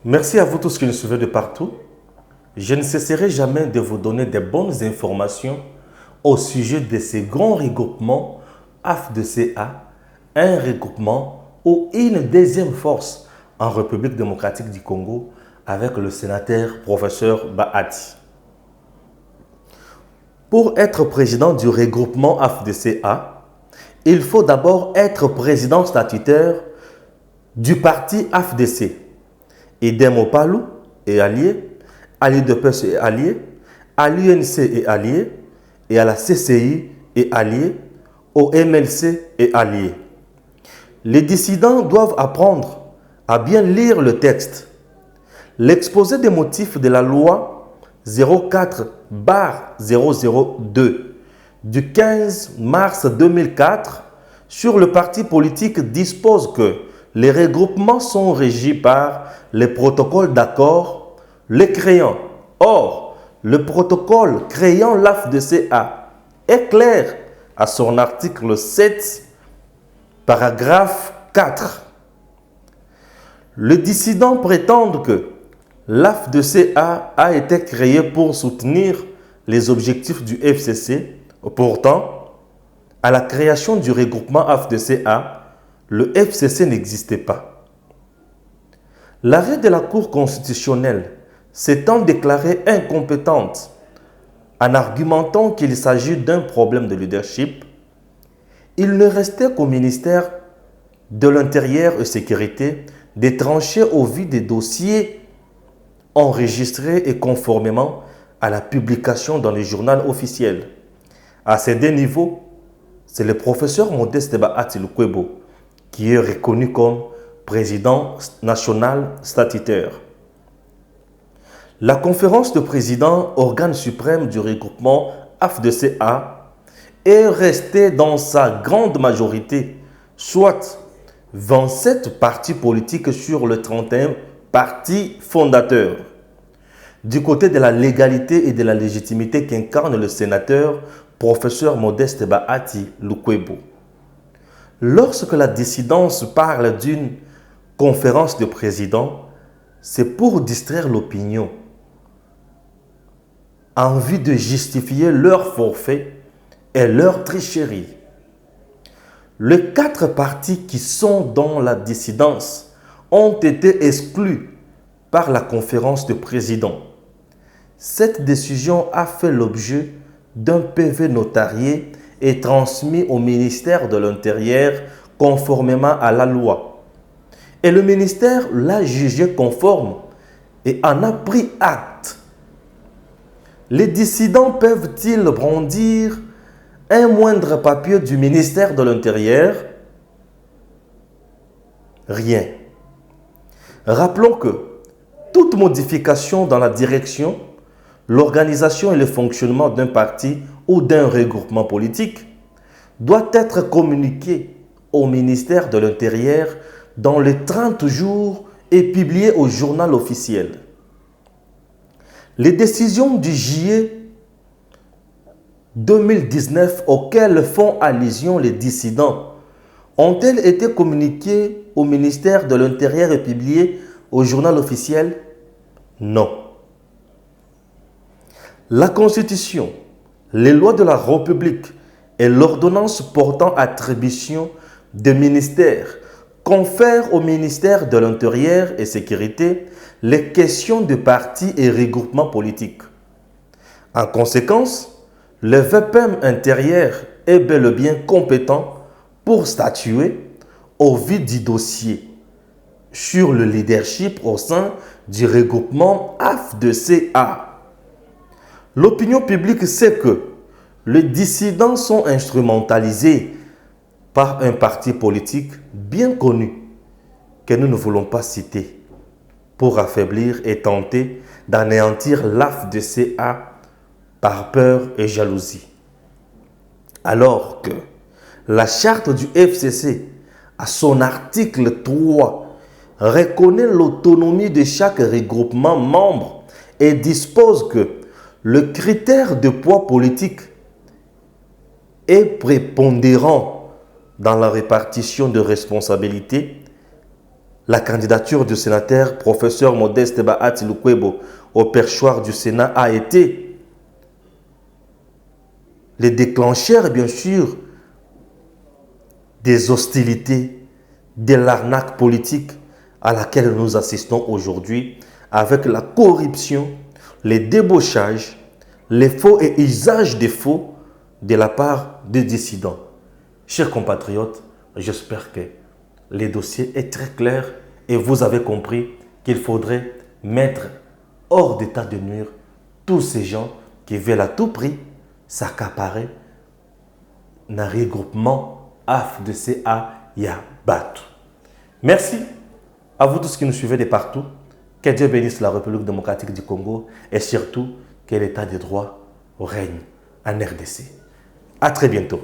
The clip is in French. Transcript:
Merci à vous tous qui nous suivez de partout. Je ne cesserai jamais de vous donner des bonnes informations au sujet de ces grands regroupements AFDCA, un regroupement ou une deuxième force en République démocratique du Congo avec le sénateur professeur Bahati. Pour être président du regroupement AFDCA, il faut d'abord être président statutaire du parti AFDC. Idem au PALU et allié, à l'UDPS et allié, à l'UNC et allié, et à la CCI et allié, au MLC et allié. Les dissidents doivent apprendre à bien lire le texte. L'exposé des motifs de la loi 04/002 du 15 mars 2004 sur le parti politique dispose que les regroupements sont régis par les protocoles d'accord les créant. Or, le protocole créant l'AFDCA est clair à son article 7, paragraphe 4. Les dissidents prétendent que l'AFDCA a été créé pour soutenir les objectifs du FCC. Pourtant, à la création du regroupement AFDCA, le FCC n'existait pas. L'arrêt de la Cour constitutionnelle s'étant déclarée incompétente en argumentant qu'il s'agit d'un problème de leadership, il ne restait qu'au ministère de l'Intérieur et Sécurité de trancher au vu des dossiers enregistrés et conformément à la publication dans le journal officiel. À ces deux niveaux, c'est le professeur Modeste Bahati Lukwebo qui est reconnu comme président national statutaire. La conférence de présidents, organe suprême du regroupement AFDCA, est restée dans sa grande majorité, soit 27 partis politiques sur le 31 partis fondateurs. Du côté de la légalité et de la légitimité qu'incarne le sénateur professeur Modeste Bahati Lukwebo. Lorsque la dissidence parle d'une conférence de présidents, c'est pour distraire l'opinion, en vue de justifier leur forfait et leur tricherie. Les 4 partis qui sont dans la dissidence ont été exclus par la conférence de présidents. Cette décision a fait l'objet d'un PV notarié et transmis au ministère de l'Intérieur conformément à la loi. Et le ministère l'a jugé conforme et en a pris acte. Les dissidents peuvent-ils brandir un moindre papier du ministère de l'Intérieur? Rien. Rappelons que toute modification dans la direction, l'organisation et le fonctionnement d'un parti ou d'un regroupement politique doit être communiquée au ministère de l'Intérieur dans les 30 jours et publiée au journal officiel. Les décisions du juillet 2019 auxquelles font allusion les dissidents ont-elles été communiquées au ministère de l'Intérieur et publiées au journal officiel? Non. La Constitution, les lois de la République et l'ordonnance portant attribution des ministères confèrent au ministère de l'Intérieur et Sécurité les questions de partis et regroupements politiques. En conséquence, le VPM intérieur est bel et bien compétent pour statuer au vu du dossier sur le leadership au sein du regroupement AFDCA. L'opinion publique sait que les dissidents sont instrumentalisés par un parti politique bien connu que nous ne voulons pas citer pour affaiblir et tenter d'anéantir l'AFDCA par peur et jalousie. Alors que la charte du FCC, à son article 3, reconnaît l'autonomie de chaque regroupement membre et dispose que le critère de poids politique est prépondérant dans la répartition de responsabilités. la candidature du sénateur professeur Modeste Bahati Lukwebo au perchoir du Sénat a été le déclencheur, bien sûr, des hostilités, de l'arnaque politique à laquelle nous assistons aujourd'hui avec la corruption, les débauchages, les faux et usages des faux de la part des dissidents. Chers compatriotes, j'espère que le dossier est très clair et vous avez compris qu'il faudrait mettre hors d'état de nuire tous ces gens qui veulent à tout prix s'accaparer un regroupement AFDCA Yabat. Merci à vous tous qui nous suivez de partout. Que Dieu bénisse la République démocratique du Congo et surtout que l'état de droit règne en RDC. À très bientôt.